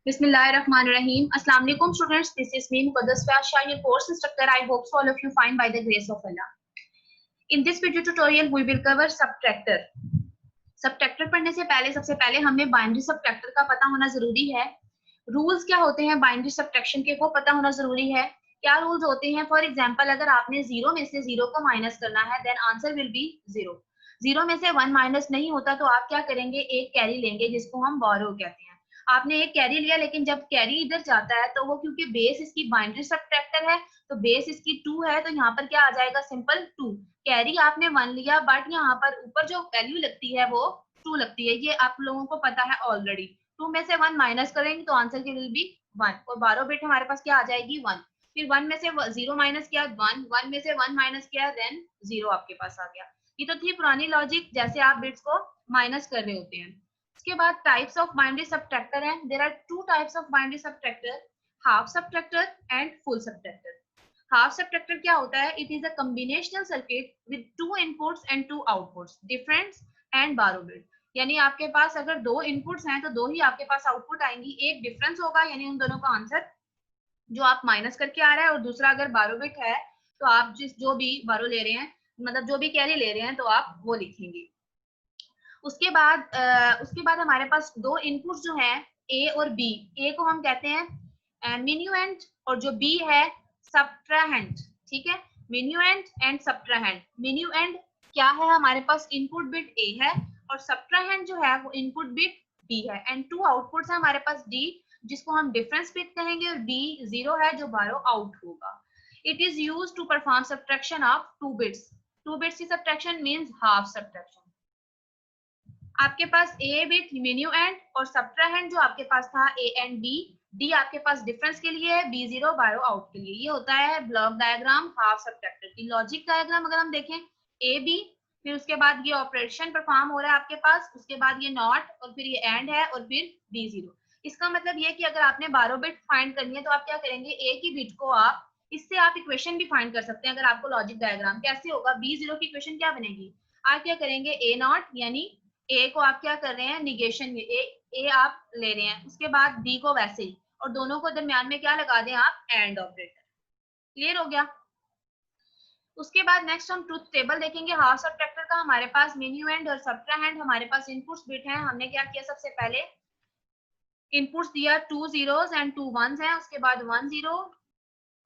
Bismillahirrahmanirrahim. Assalamu alaikum students. This is me Muqaddas Shah, your course instructor. I hope so all of you find by the grace of Allah. In this video tutorial we will cover subtractor. Subtractor पढ़ने से पहले सबसे पहले हमें binary subtractor का पता होना जरूरी है। रूल्स क्या होते हैं बाइनरी सबट्रैक्शन के वो पता होना जरूरी है। क्या रूल्स होते हैं? फॉर एग्जांपल अगर आपने जीरो में से जीरो को माइनस करना है then answer will be zero. Zero में से वन माइनस नहीं होता तो आप क्या करेंगे? एक कैरी लेंगे जिसको हम बोरो कहते हैं। आपने एक कैरी लिया लेकिन जब कैरी इधर जाता है तो वो क्योंकि बेस इसकी बाइनरी सबट्रैक्टर है तो बेस इसकी 2 है तो यहाँ पर क्या आ जाएगा? सिंपल 2। कैरी आपने 1 लिया बट यहाँ पर ऊपर जो वैल्यू लगती है वो 2 लगती है, ये आप लोगों को पता है ऑलरेडी। 2 में से 1 माइनस करेंगे तो आंसर की विल बी 1 और 12 बिट हमारे पास क्या आ जाएगी? 1। फिर 1 में से 0 माइनस किया 1, 1 में से 1 माइनस किया देन 0 आपके पास आ गया। ये तो थी पुरानी लॉजिक जैसे आप बिट्स को माइनस कर रहे होते हैं। इसके बाद टाइप्स ऑफ बाइनरी सबट्रैक्टर हैं। There are 2 types of binary subtractor, half subtractor and full subtractor. Half subtractor क्या होता है? It is a combinational circuit with 2 inputs and 2 outputs, difference and borrow bit. यानी आपके पास अगर 2 इनपुट्स हैं तो 2 ही आपके पास आउटपुट आएंगी, एक डिफरेंस होगा यानी उन दोनों का आंसर जो आप माइनस करके आ रहा है और दूसरा अगर बारो बिट है तो आप जो भी बारो ले रहे हैं मतलब जो भी कैरी ले रहे हैं तो आप वो लिखेंगे। उसके बाद हमारे पास 2 इनपुट्स जो हैं ए और बी। ए को हम कहते हैं मिन्यूएंट और जो बी है सबट्राहेंट। ठीक है, मिन्यूएंट एंड सबट्राहेंट। मिन्यूएंट क्या है? हमारे पास इनपुट बिट ए है और सबट्राहेंट जो है वो इनपुट बिट बी है एंड 2 आउटपुट्स है हमारे पास डी जिसको हम डिफरेंस बिट कहेंगे और बी 0 है जो बारो आउट होगा। It is used to perform subtraction of 2 bits. 2 bits की सबट्रैक्शन मींस हाफ सबट्रैक्शन। आपके पास ए बिट मिन्यूएंड और सबट्राहेंड जो आपके पास था ए एंड बी, डी आपके पास डिफरेंस के लिए है, बी 0 बारो आउट के लिए। ये होता है ब्लॉक डायग्राम हाफ सबट्रैक्टर की। लॉजिक डायग्राम अगर हम देखें ए बी, फिर उसके बाद ये ऑपरेशन परफॉर्म हो रहा है आपके पास, उसके बाद ये नॉट और फिर ये एंड है और फिर बी 0। इसका मतलब ये कि अगर आपने बारो बिट फाइंड करनी है तो आप क्या करेंगे? ए की बिट को आप इससे आप इक्वेशन भी फाइंड कर सकते हैं। अगर आपको लॉजिक डायग्राम कैसे होगा, बी 0 की इक्वेशन क्या बनेगी? आप क्या करेंगे? ए नॉट यानी ए को आप क्या कर रहे हैं? निगेशन में ए आप ले रहे हैं, उसके बाद बी को वैसे ही और दोनों को दरमियान में क्या लगा दें आप? And operator. क्लियर हो गया? उसके बाद नेक्स्ट हम ट्रुथ टेबल देखेंगे हाफ सबट्रैक्टर का। हमारे पास मिन्यूएंड और सबट्राहेंड हमारे पास इनपुट्स बिट हैं। हमने क्या किया? सबसे पहले इनपुट्स दिया 2 zeros एंड 2 ones हैं, उसके बाद 1 0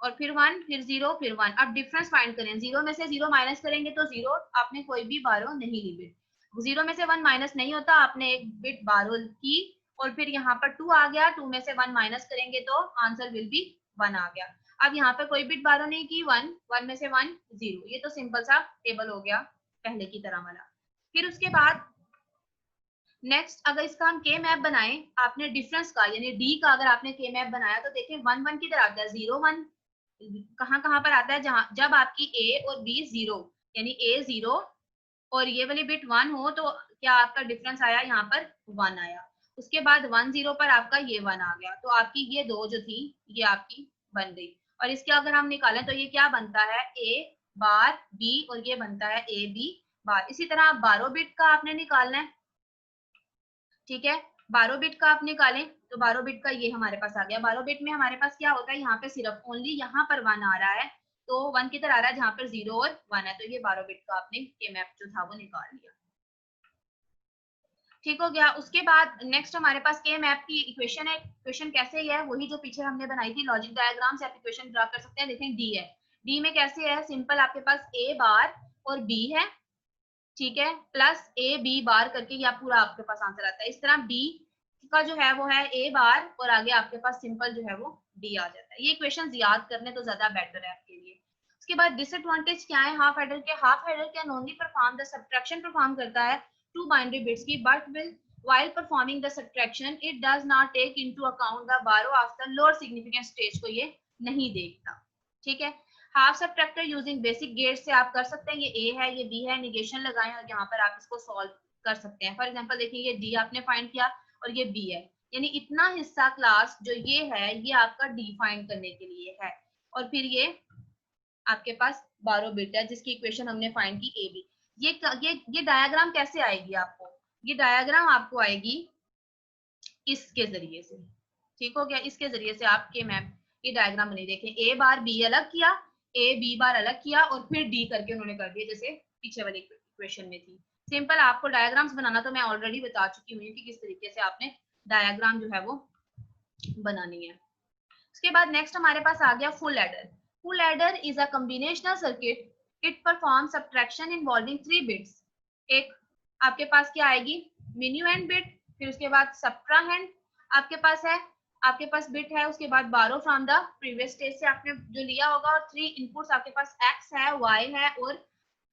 और फिर 1 फिर 0 फिर 1। अब डिफरेंस फाइंड करें। 0 में से 0 माइनस करेंगे तो 0, आपने कोई भी बारो नहीं ली बिट। 0 में से 1 माइनस नहीं होता, आपने एक बिट बारो की और फिर यहाँ पर 2 आ गया। 2 में से 1 माइनस करेंगे तो आंसर विल बी 1 आ गया। अब यहाँ पर कोई बिट बारो नहीं की, 1, 1 में से 1 0। ये तो सिंपल सा टेबल हो गया पहले की तरह वाला। फिर उसके बाद नेक्स्ट अगर इसका हम के मैप बनाएं, आपने डिफरेंस का यानी डी का अगर आपने के मैप बनाया तो देखें 1 1 किधर आता है? 0 1 कहाँ पर आता है? जहां जब आपकी ए और बी 0 यानी ए 0 और ये वाली बिट 1 हो तो क्या आपका डिफरेंस आया? यहाँ पर 1 आया। उसके बाद 1 0 पर आपका ये 1 आ गया तो आपकी ये दो जो थी ये आपकी बन गई। और इसके अगर हम निकालें तो ये क्या बनता है? ए बार बी और ये बनता है ए बी बार। इसी तरह आप बारो बिट का आपने निकालना है। ठीक है, बारो बिट का आप निकालें तो बारो बिट का ये हमारे पास आ गया। बारो बिट में हमारे पास क्या होता है? यहाँ पे सिर्फ ओनली यहाँ पर 1 आ रहा है तो 1 किधर आ रहा है? जहाँ पर 0 और 1 है। तो ये बारो बिट का आपने के मैप जो था वो निकाल लिया। ठीक हो गया। उसके बाद नेक्स्ट हमारे पास के मैप की इक्वेशन है। इक्वेशन कैसे है? वही जो पीछे हमने बनाई थी लॉजिक डायग्राम से आप इक्वेशन ड्रा कर सकते हैं। देखें डी है, डी में कैसे है? सिंपल आपके पास ए बार और बी है, ठीक है, प्लस ए बी बार करके या पूरा आपके पास आंसर आता है। इस तरह बी का जो है वो है ए बार और आगे आपके पास सिंपल जो है वो डी आ जाता है। ये इक्वेशन याद करने तो ज्यादा बेटर है आपके लिए। उसके बाद डिसएडवांटेज क्या है हाफ एडर के? Half adder can only perform the subtraction perform करता है 2 बाइनरी बिट्स की, but will while performing the subtraction it does not take into account the borrow of the lower significant stage को ये नहीं देखता। ठीक है, half subtractor using basic gate से आप कर सकते हैं। ये ए है ये बी है, निगेशन लगाएं और यहाँ पर आप इसको सॉल्व कर सकते हैं। फॉर एग्जांपल देखिए ये डी आपने फाइंड किया और ये बी है, यानी इतना हिस्सा क्लास जो ये है ये आपका डी फाइंड करने के लिए है और फिर ये आपके पास बारो बिट है जिसकी इक्वेशन हमने फाइंड की ए बी। ये डायग्राम कैसे आएगी आपको? ये डायग्राम आपको आएगी इसके जरिए से। ठीक हो गया। इसके जरिए से आप के मैप की डायग्राम बनी। देखें ए बार बी अलग किया, ए बी बार अलग किया और फिर डी करके उन्होंने कर दिया जैसे पीछे वाली इक्वेशन में थी। सिंपल। आपको डायग्राम्स बनाना तो मैं ऑलरेडी बता चुकी हूँ कि किस तरीके से आपने डायग्राम जो है वो बनानी है। उसके बाद नेक्स्ट हमारे पास आ गया full adder. Full adder is a combinational circuit. It perform subtraction involving 3 bits. एक आपके पास क्या आएगी, मिन्यूएंड बिट, फिर उसके बाद सब्ट्राहेंड आपके पास है, आपके पास बिट है, उसके बाद बारो फ्रॉम द प्रीवियस स्टेज से आपने जो लिया होगा, और 3 इनपुट्स आपके पास एक्स है, वाई है और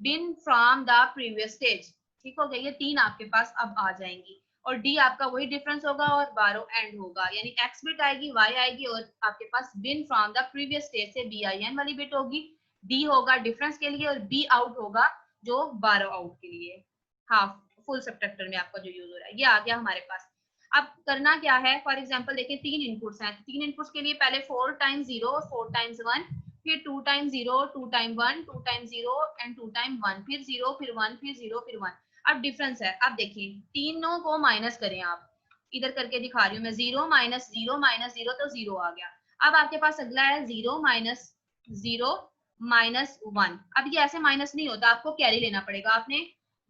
बिन फ्रॉम द प्रीवियस स्टेज। ठीक हो गया। ये 3 आपके पास अब आ जाएंगी और डी आपका वही डिफरेंस होगा और बारो एंड होगा, यानी एक्स बिट आएगी, वाई आएगी और आपके पास बिन फ्रॉम द प्रीवियस स्टेज से बी आई एन वाली बिट होगी, डी होगा डिफरेंस के लिए और बी आउट होगा जो बारो आउट के लिए। हाफ फुल सबट्रैक्टर में आपका जो यूज हो रहा है ये आ गया हमारे पास। अब करना क्या है, फॉर एग्जांपल देखिए 3 इनपुट्स हैं, 3 इनपुट्स के लिए पहले 4 टाइम्स 0 और 4 टाइम्स 1, फिर 2 times 0, 2 time 1, 2 time 0 and 2 time 1, फिर 0 फिर 1 फिर 0 फिर 1। अब डिफरेंस है, अब देखिए तीनों को माइनस करें आप, इधर करके दिखा रही हूँ मैं, 0 माइनस 0 माइनस 0 तो 0 आ गया। अब आपके पास अगला है 0 माइनस 0 माइनस 1। अब ये ऐसे माइनस नहीं होता, आपको कैरी लेना पड़ेगा। आपने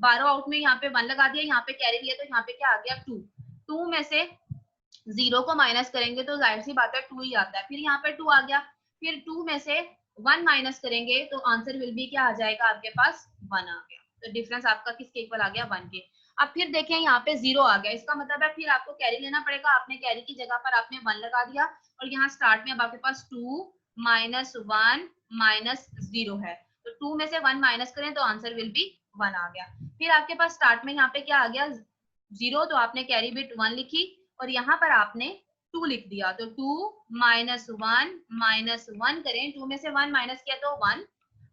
12 आउट में यहाँ पे 1 लगा दिया, यहाँ पे कैरी लिया तो यहाँ पे क्या आ गया 2। 2 में से 0 को माइनस करेंगे तो जाहिर सी बात है 2 ही आता है, फिर यहाँ पे 2 आ गया, फिर 2 में से 1 माइनस करेंगे तो आंसर विल बी क्या आ जाएगा आपके पास 1 आ गया। तो डिफरेंस आपका किसके इक्वल आ गया 1 के। अब फिर देखें यहाँ पे 0 आ गया, इसका मतलब है फिर आपको कैरी लेना पड़ेगा। आपने कैरी की जगह पर आपने 1 लगा दिया और यहाँ स्टार्ट में अब आपके पास 2 माइनस 1 माइनस 0 है, तो 2 में से 1 माइनस करें तो आंसर विल बी 1 आ गया। फिर आपके पास स्टार्ट में यहाँ पे क्या आ गया 0, तो आपने कैरी बिट 1 लिखी और यहाँ पर आपने 2 लिख दिया, तो 2 माइनस 1 करें, 2 में से 1 माइनस किया तो 1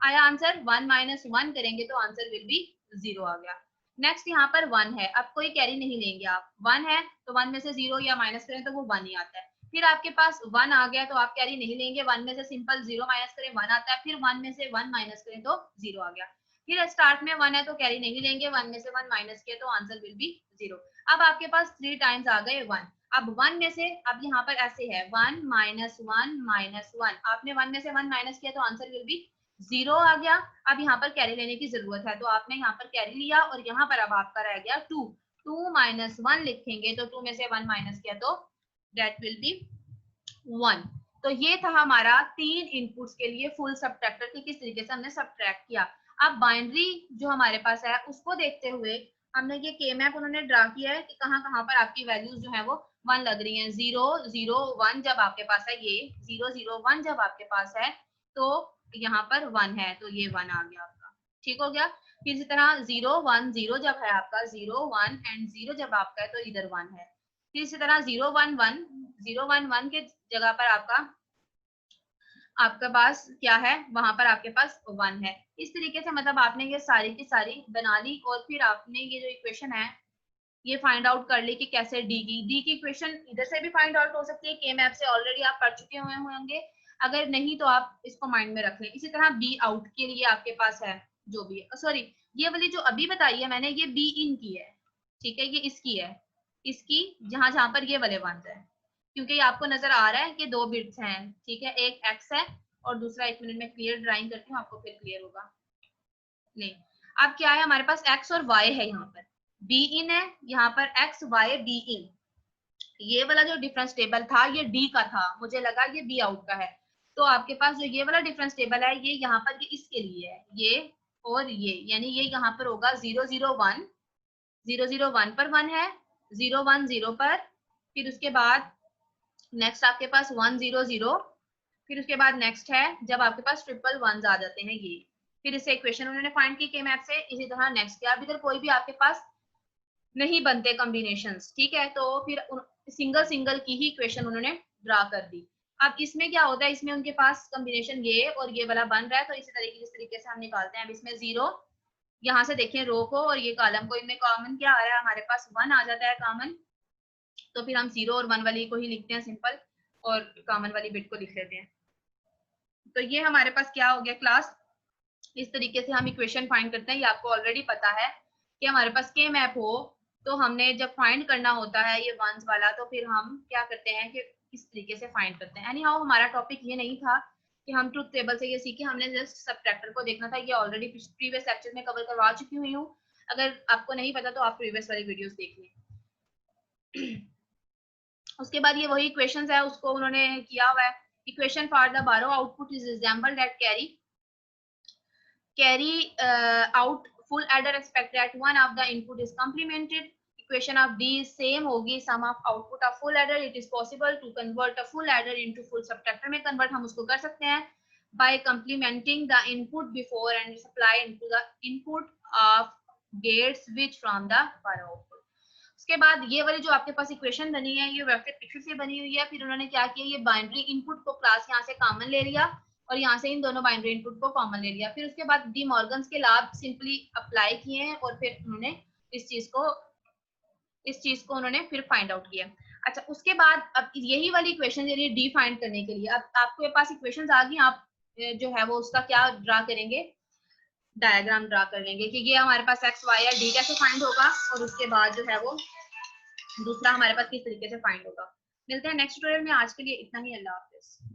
आया आंसर, 1 माइनस 1 करेंगे तो आंसर विल बी 0 आ गया। नेक्स्ट यहाँ पर 1 है, अब कोई कैरी नहीं लेंगे आप, 1 है तो 1 में से 0 या माइनस करें तो वो 1 ही आता है। फिर आपके पास 1 आ गया तो आप कैरी नहीं लेंगे, 1 में से सिंपल 0 माइनस करें 1 आता है, फिर 1 में से 1 माइनस करें तो 0 आ गया। फिर स्टार्ट में 1 है तो कैरी नहीं लेंगे, 1 में से 1 माइनस किया तो आंसर विल बी 0। अब आपके पास 3 टाइम्स आ गए 1। अब 1 में से, अब यहाँ पर ऐसे है 1 माइनस 1 माइनस 1, आपने 1 में से 1 माइनस किया तो आंसर विल बी 0 आ गया। अब यहाँ पर कैरी लेने की जरूरत है तो आपने यहाँ पर कैरी लिया और यहाँ पर अब आपका रह गया 2, 2 माइनस 1 लिखेंगे तो 2 में से 1 माइनस किया तो दैट विल बी 1। तो ये था हमारा 3 इनपुट्स के लिए फुल सबट्रैक्टर की किस तरीके से हमने सबट्रैक्ट किया। अब बाइनरी जो हमारे पास है उसको देखते हुए हमने ये के मैप उन्होंने ड्रा किया है कि कहाँ कहाँ पर आपकी वैल्यूज जो है वो 1 लग रही हैं। 0 0 1 जब आपके पास है, ये 0 0 1 जब आपके पास है तो यहाँ पर 1 है तो ये 1 आ गया आपका। ठीक हो गया। फिर इसी तरह 0 1 0 जब है आपका, 0 1 एंड 0 जब आपका है तो इधर 1 है। फिर इसी तरह 0 1 1 0 1 1 के जगह पर आपका पास क्या है, वहां पर आपके पास 1 है। इस तरीके से मतलब आपने ये सारी की सारी बना ली और फिर आपने ये जो इक्वेशन है ये फाइंड आउट कर ली कि कैसे डी की इक्वेशन इधर से भी फाइंड आउट हो सकती है, के मैप से ऑलरेडी आप पढ़ चुके हुए होंगे, अगर नहीं तो आप इसको माइंड में रख लें। इसी तरह बी आउट के लिए आपके पास है जो भी है, सॉरी ये वाली जो अभी बताई है मैंने ये बी इन की है, ठीक है, ये इसकी है, इसकी जहां जहां पर ये वाले वंस है, क्योंकि ये आपको नजर आ रहा है कि 2 बिट्स हैं, ठीक है, एक एक्स है और दूसरा, एक मिनट में क्लियर ड्राइंग करती हूँ आपको फिर क्लियर होगा। नहीं, अब क्या है हमारे पास एक्स और वाई है, यहाँ पर बी इन है, यहाँ पर एक्स वाई बी इन। ये वाला जो डिफरेंस टेबल था ये डी का था, मुझे लगा ये बी आउट का है, तो आपके पास जो ये वाला डिफरेंस टेबल है ये यहाँ पर ये इसके लिए है, ये और ये, यानी ये यहाँ पर होगा 0 0 1 0 0 1 पर 1 है, 0 1 0 पर, फिर उसके बाद नेक्स्ट आपके पास 1 0 0, फिर उसके बाद नेक्स्ट है जब आपके पास ट्रिपल वंस आ जाते हैं ये, फिर इसे इक्वेशन उन्होंने फाइंड की के मैप से। इसी तरह नेक्स्ट क्या, अब इधर कोई भी आपके पास नहीं बनते कॉम्बिनेशंस, ठीक है, तो फिर सिंगल सिंगल की ही इक्वेशन उन्होंने ड्रा कर दी। अब इसमें क्या होता है, इसमें उनके पास कॉम्बिनेशन ये और ये वाला बन रहा है, तो इसी तरीके जिस तरीके से हम निकालते हैं। अब इसमें 0 यहाँ से देखें रो को और ये कॉलम को, इनमें कॉमन क्या आ रहा है हमारे पास 1 आ जाता है कॉमन, तो फिर हम 0 और 1 वाली को ही लिखते हैं सिंपल और कॉमन वाली बिट को लिख लेते हैं। तो ये हमारे पास क्या हो गया क्लास, इस तरीके से हम इक्वेशन फाइंड करते हैं। ये आपको ऑलरेडी पता है कि हमारे पास के मैप हो तो हमने जब फाइंड करना होता है ये वंस वाला, तो फिर हम क्या करते हैं कि इस तरीके से फाइंड करते हैं। एनी हाउ हमारा टॉपिक ये नहीं था कि हम ट्रुथ टेबल से ये सीखे, हमने जस्ट सबट्रैक्टर को देखना था। ये ऑलरेडी प्रीवियस लेक्चर में कवर करवा चुकी हुई हूँ, अगर आपको नहीं पता तो आप प्रीवियस वाली वीडियोस देख लें। उसके बाद ये वही इक्वेशंस है, उसको उन्होंने किया हुआ है। इक्वेशन फॉर द बारो output is resemble that carry out full adder expect that one of the input is complemented. Equation of D is same होगी sum of output of full adder. It is possible to convert a full adder into full subtractor में convert हम उसको कर सकते हैं by complementing the input before and supply into the input of gates which from the बारो output. उसके बाद ये वाली जो आपके पास इक्वेशन बनी है ये वेक्टर पिक्चर से बनी हुई है। फिर उन्होंने क्या किया, ये बाइनरी इनपुट को क्लास यहाँ से कॉमन ले लिया और यहाँ से इन दोनों बाइनरी इनपुट को कॉमन ले लिया। फिर उसके बाद डी मॉर्गन्स के लॉ सिंपली अप्लाई किए हैं और फिर उन्होंने इस चीज को उन्होंने फिर फाइंड आउट किया। अच्छा, उसके बाद अब यही वाली इक्वेशन यानी डी फाइंड करने के लिए अब आपके पास इक्वेशंस आ गई, आप जो है वो उसका क्या ड्रा करेंगे, डायग्राम ड्रा कर लेंगे कि ये हमारे पास एक्स वाई और डी कैसे फाइंड होगा और उसके बाद जो है वो दूसरा हमारे पास किस तरीके से फाइंड होगा। मिलते हैं नेक्स्ट ट्यूटोरियल में, आज के लिए इतना ही, अल्लाह हाफिज।